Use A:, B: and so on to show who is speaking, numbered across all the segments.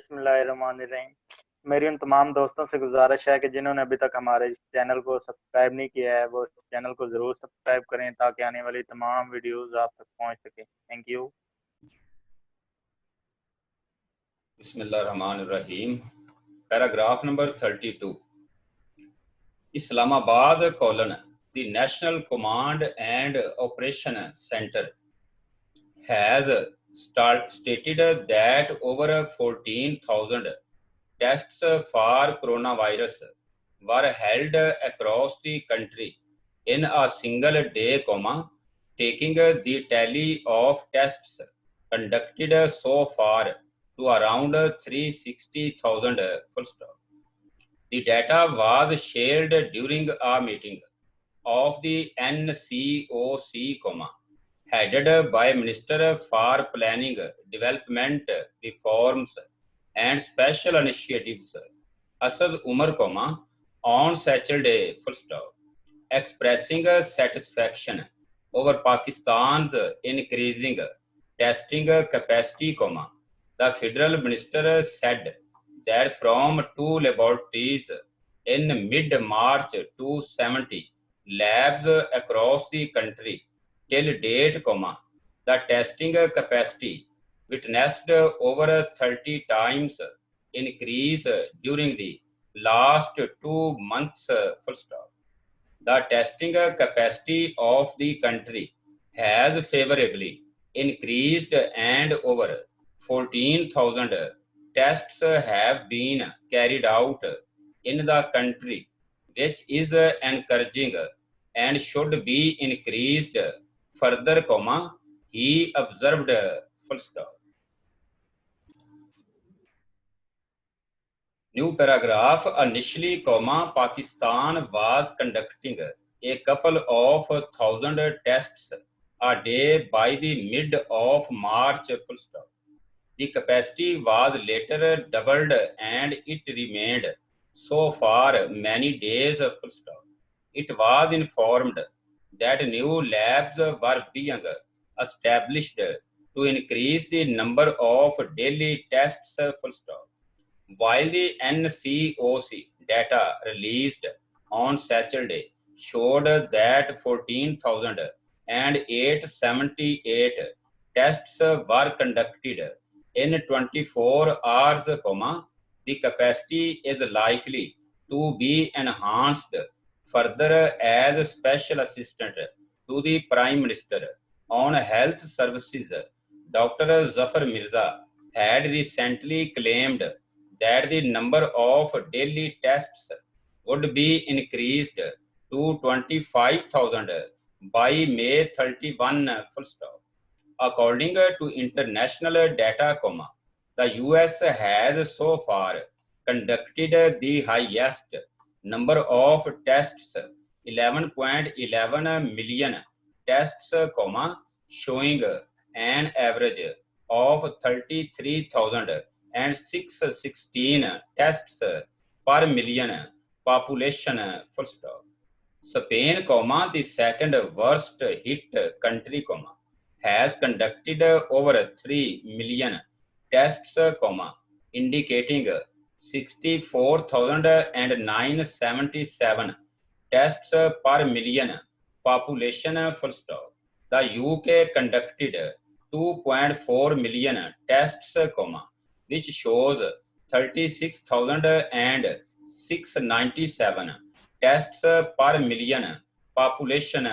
A: बिस्मिल्लाहिर्रहमानिर्रहीम। मेरी उन तमाम दोस्तों से गुजारिश है कि जिन्होंने अभी तक हमारे चैनल को सब्सक्राइब नहीं किया है वो चैनल को ज़रूर सब्सक्राइब करें ताकि आने वाली तमाम वीडियोस आप तक पहुंच सके। Thank you.
B: बिस्मिल्लाहिर्रहमानिर्रहीम। Paragraph number 32। Islamabad: the National Command and Operation Center has stated that over 14,000 tests for coronavirus were held across the country in a single day, taking the tally of tests conducted so far to around 360,000. The data was shared during a meeting of the NCOC, headed by Minister for Planning, Development, Reforms and Special Initiatives, Asad Umar, on Saturday, expressing satisfaction over Pakistan's increasing testing capacity, the federal minister said that from 2 laboratories in mid-March to 70 labs across the country till date, the testing capacity witnessed over 30 times increase during the last 2 months. The testing capacity of the country has favorably increased and over 14,000 tests have been carried out in the country, which is encouraging and should be increased further, he observed. New paragraph. Initially, Pakistan was conducting a couple of thousand tests a day by the mid of March. The capacity was later doubled and it remained so for many days. It was informed that new labs were being established to increase the number of daily tests. While the NCOC data released on Saturday showed that 14,878 tests were conducted in 24 hours, the capacity is likely to be enhanced further as Special Assistant to the Prime Minister on Health Services, Dr. Zafar Mirza, had recently claimed that the number of daily tests would be increased to 25,000 by May 31. According to international data, the US has so far conducted the highest number of tests, 11.11 million tests, showing an average of 33,616 tests per million population. Spain, the second worst hit country, has conducted over 3 million tests, indicating 64,977 tests per million population. The UK conducted 2.4 million tests, which shows 36,697 tests per million population.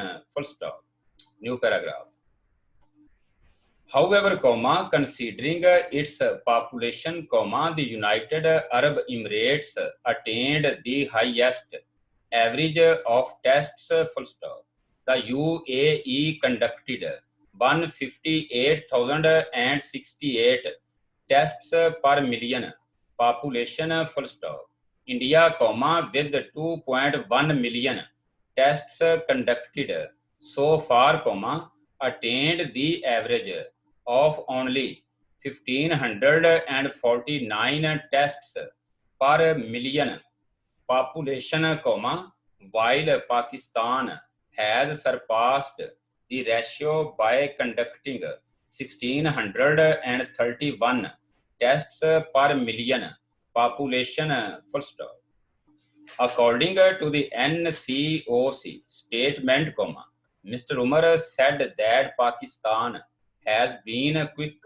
B: New paragraph. However, considering its population, the United Arab Emirates attained the highest average of tests. The UAE conducted 158,068 tests per million population. India, with 2.1 million tests conducted so far, attained the average of only 1,549 tests per million population, while Pakistan has surpassed the ratio by conducting 1,631 tests per million population, full stop. According to the NCOC statement, Mr. Umar said that Pakistan has been quick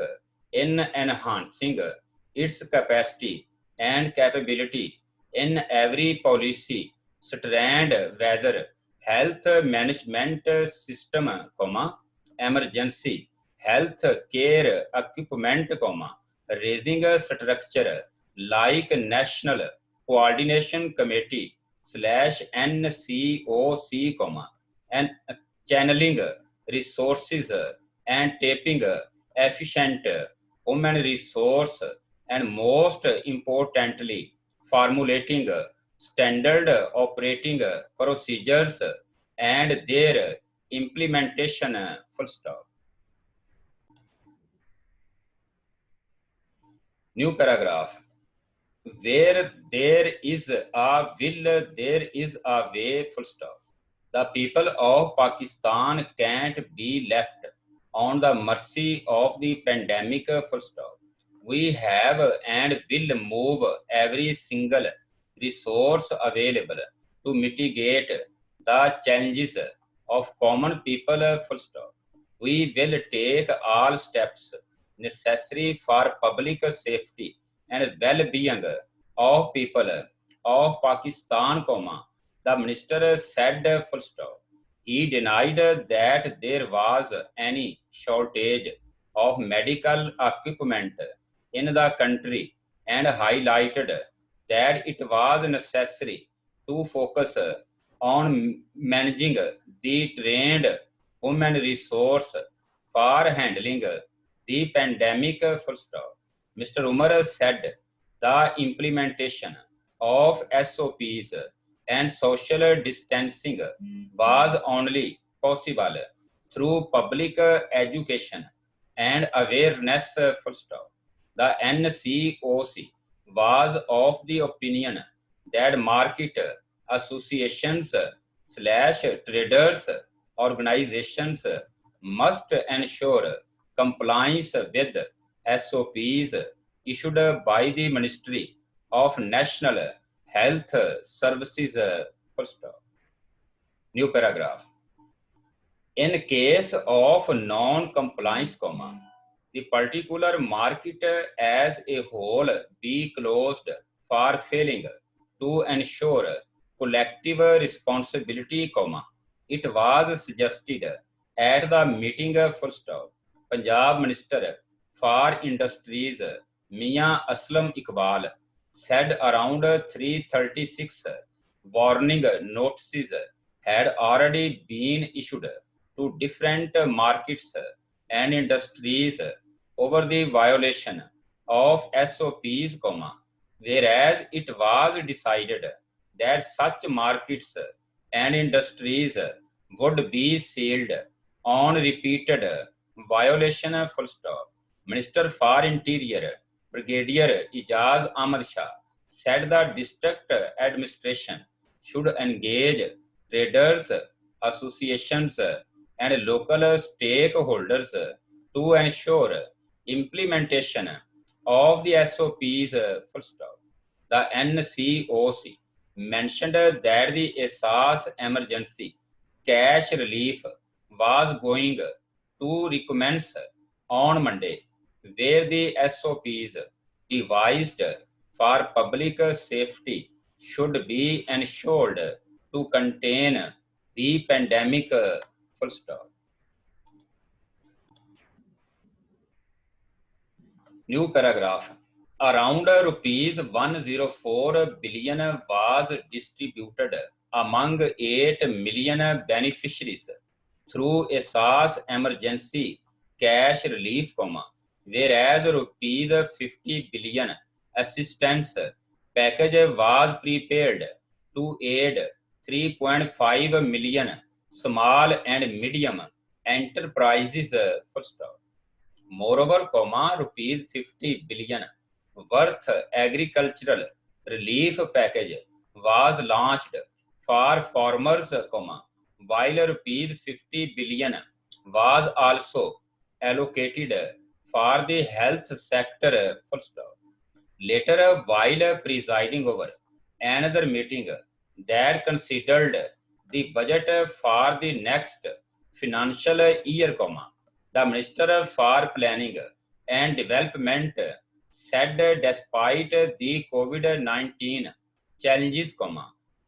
B: in enhancing its capacity and capability in every policy strand, whether health management system, emergency health care equipment, raising a structure like National Coordination Committee slash NCOC, and channeling resources and tapping efficient human resource, and most importantly, formulating standard operating procedures and their implementation, full stop. New paragraph. Where there is a will, there is a way, full stop. The people of Pakistan can't be left on the mercy of the pandemic, full stop. We have and will move every single resource available to mitigate the challenges of common people, full stop. We will take all steps necessary for public safety and well-being of people of Pakistan, the minister said, full stop. He denied that there was any shortage of medical equipment in the country and highlighted that it was necessary to focus on managing the trained human resource for handling the pandemic, full stop. Mr. Umar said the implementation of SOPs and social distancing was only possible through public education and awareness, full stop. The NCOC was of the opinion that market associations slash traders organizations must ensure compliance with SOPs issued by the Ministry of National Health Services, full stop. New paragraph. In case of non-compliance, the particular market as a whole be closed for failing to ensure collective responsibility, it was suggested at the meeting, full stop. Punjab Minister for Industries Mia Aslam Iqbal said around 336 warning notices had already been issued to different markets and industries over the violation of SOPs, whereas it was decided that such markets and industries would be sealed on repeated violation, full stop. Minister for Interior Brigadier Ijaz Ahmad Shah said the district administration should engage traders, associations, and local stakeholders to ensure implementation of the SOPs, full stop. The NCOC mentioned that the Asas emergency cash relief was going to recommence on Monday, where the SOPs devised for public safety should be ensured to contain the pandemic, full stop. New paragraph. Around rupees 104 billion was distributed among 8 million beneficiaries through Asas emergency cash relief, whereas rupees 50 billion assistance package was prepared to aid 3.5 million small and medium enterprises, full stop. Moreover, rupees 50 billion worth agricultural relief package was launched for farmers, while rupees 50 billion was also allocated for the health sector, full stop. Later, while presiding over another meeting that considered the budget for the next financial year, the Minister for Planning and Development said despite the COVID-19 challenges,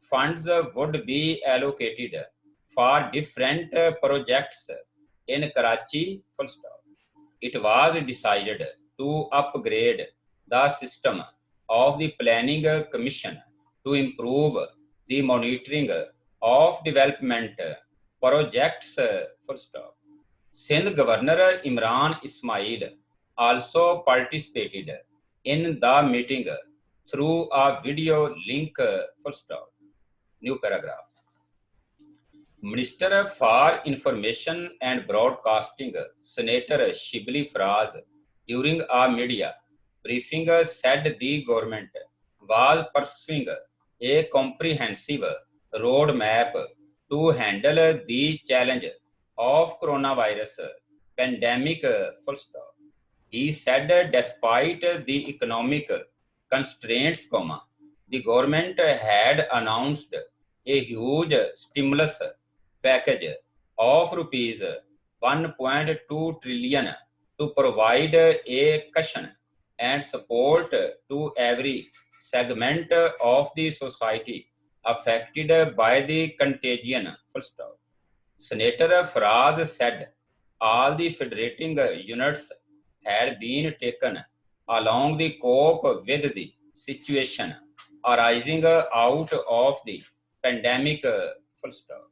B: funds would be allocated for different projects in Karachi, full stop. It was decided to upgrade the system of the Planning Commission to improve the monitoring of development projects, full stop. Sindh Governor Imran Ismail also participated in the meeting through a video link, full stop. New paragraph. Minister for Information and Broadcasting, Senator Shibli Faraz, during a media briefing said the government was pursuing a comprehensive roadmap to handle the challenge of coronavirus pandemic, full stop. He said despite the economic constraints, the government had announced a huge stimulus package of rupees 1.2 trillion to provide a cushion and support to every segment of the society affected by the contagion, full stop. Senator Faraz said all the federating units had been taken along the cope with the situation arising out of the pandemic, full stop.